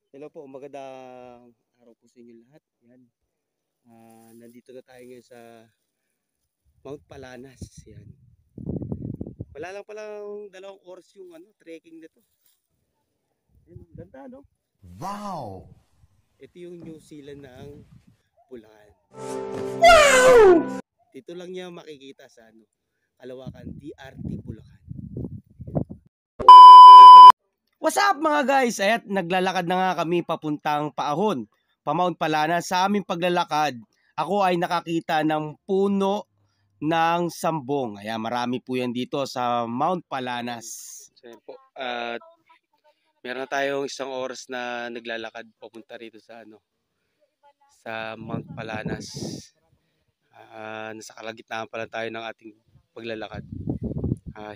Hello po, magandang araw po sa inyo lahat. Yan. Nandito na tayo ngayon sa Mount Palanas. Yan. Wala lang palang 2 oras yung trekking na to. Yan, ganda no? Wow! Ito yung New Zealand ng Bulacan. Dito lang niya makikita sa Kalawakan, DRT Bulacan. What's up mga guys? Ayat, naglalakad na nga kami papuntang Paahon, pa Mount Palanas. Sa aming paglalakad, ako ay nakakita ng puno ng sambong. Ayan, marami po yan dito sa Mount Palanas. So, po, at meron na tayong 1 oras na naglalakad papunta rito sa sa Mount Palanas. Nasa kalagitnaan pala tayo ng ating paglalakad.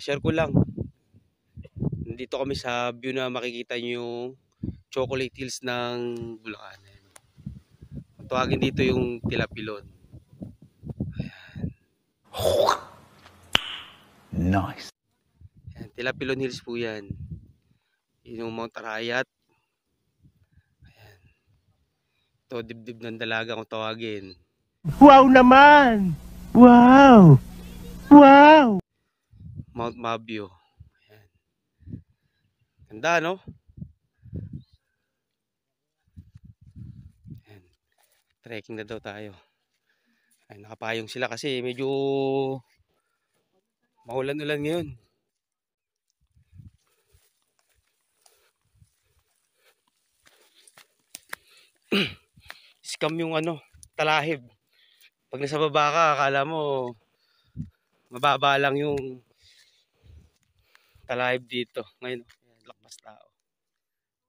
Share ko lang. Nandito kami sa view na makikita nyo yung Chocolate Hills ng Bulacan. Ang tawagin dito yung Tilapilon. Nice. Ayan, Tilapilon Hills po yan. Yun yung Mount Arayat. Ayan. Ito, dibdib ng dalaga kung tawagin. Wow naman! Wow! Wow! Mount Mabio. Ayan. Ganda, no? Ayan. Trekking na daw tayo. Ayan, nakapayong sila kasi medyo maulan-ulan ngayon. Scam yung talahib. Pag nasa baba ka, akala mo mababa lang yung talahib dito. Ngayon, lakpas tao.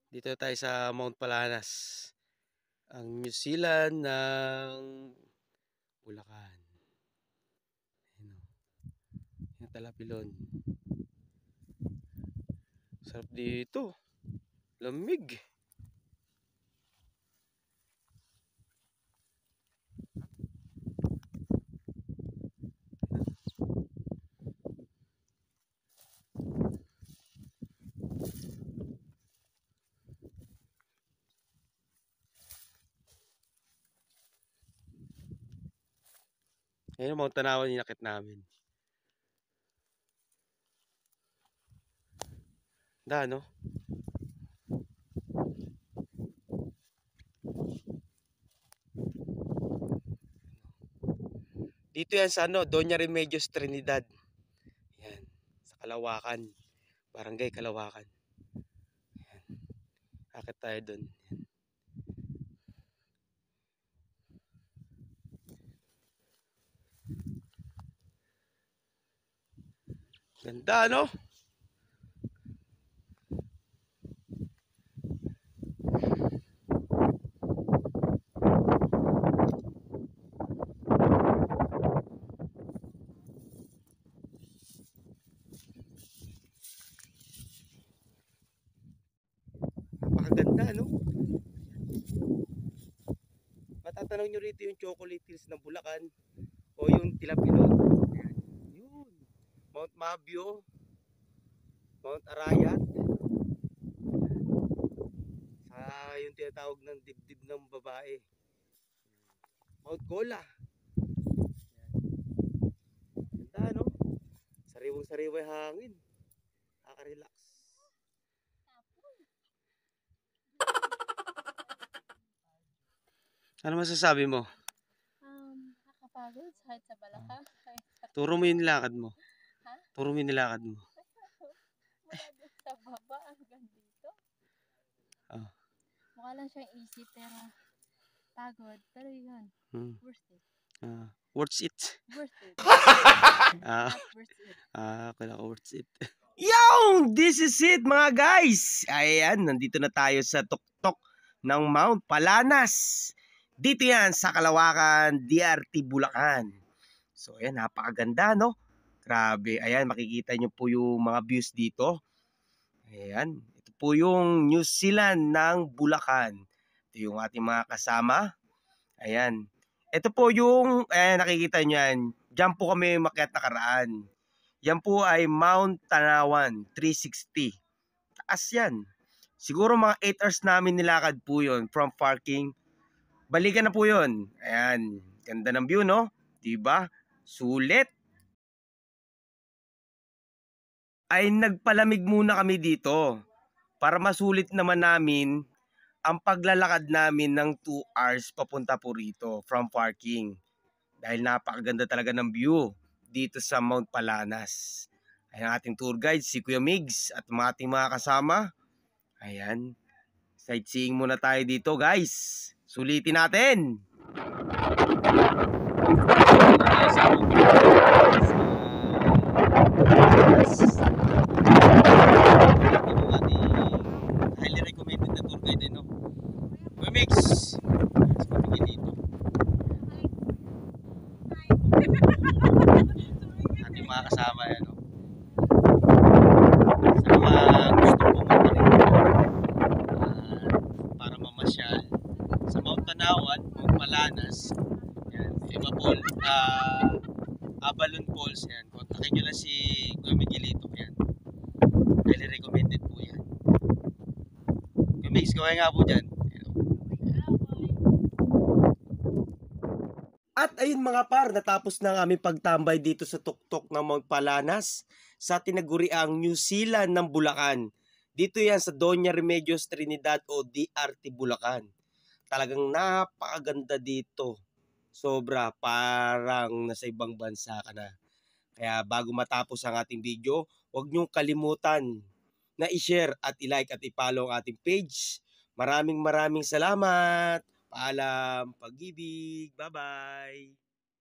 Dito tayo sa Mount Palanas. Ang New Zealand ng Bulacan. Yung Tilapilon. Sarap dito. Lamig. Ayun ang Mount Tanawan yung nakit namin. Da, no? Dito yan sa Doña Remedios Trinidad. Yan. Sa Kalawakan. Barangay Kalawakan. Yan. Akit tayo dun. Ganda, no? Napakaganda, no? Matatanaw nyo rito yung Chocolate Hills ng Bulacan o yung Tilapilon. Yan. Yun. Mount Mabio, Mount Arayat. Yung tinatawag ng dibdib ng babae. Mount Cola. Ganda, no? Sariwang-sariwa yung hangin. Nakaka-relax. Ano masasabi mo? Nakakapagod kahit sa balaka. Turo mo yung nilakad mo. Ha? Turo mo yung nilakad mo. Mula doon sa baba hanggang dito. Oh. Mukha lang siyang easy pero pagod. Pero yun, worth it. Worth it. Worth it. Not worth it. Kala ko worth it. Yo! This is it mga guys! Ayan, nandito na tayo sa tuktok ng Mount Palanas. Dito yan sa Kalawakan, DRT Bulacan. So ayan, napakaganda no? Grabe, ayan, makikita nyo po yung mga views dito. Ayan, ito po yung New Zealand ng Bulacan. Ito yung ating mga kasama. Ayan, ito po yung, nakikita nyo yan. Diyan po kami makyat nakaraan. Yan po ay Mount Tanawan 360. Taas yan. Siguro mga 8 hours namin nilakad po yun from parking. Balikan na po yun. Ayan, ganda ng view, no? Diba? Sulit. Ay nagpalamig muna kami dito para masulit naman namin ang paglalakad namin ng 2 hours papunta po rito from parking. Dahil napakaganda talaga ng view dito sa Mount Palanas. Ayan ang ating tour guide, si Kuya Migs at mga ating mga kasama. Ayan, sightseeing muna tayo dito guys. Sulitin natin! Highly recommended na tour guide, no? Kuya Migs! Ating mga kasama yan, no? Sa mga gusto pumunta rin para mamasyal sa Mount Tanawan, Mount Palanas, yan, Emapol, Abalon Falls, yan. Kontakin nyo lang si Kuya Miguelito, yan. Highly recommended po yan. Kuya Mix, kaway nga po dyan. At ayun mga par, natapos na ang aming pagtambay dito sa tuktok ng Mount Palanas sa tinaguriang New Zealand ng Bulacan. Dito yan sa Doña Remedios Trinidad o DRT Bulacan. Talagang napakaganda dito. Sobra, parang nasa ibang bansa ka na. Kaya bago matapos ang ating video, huwag niyong kalimutan na i-share at i-like at i-follow ang ating page. Maraming salamat. Paalam, pag-ibig. Bye-bye.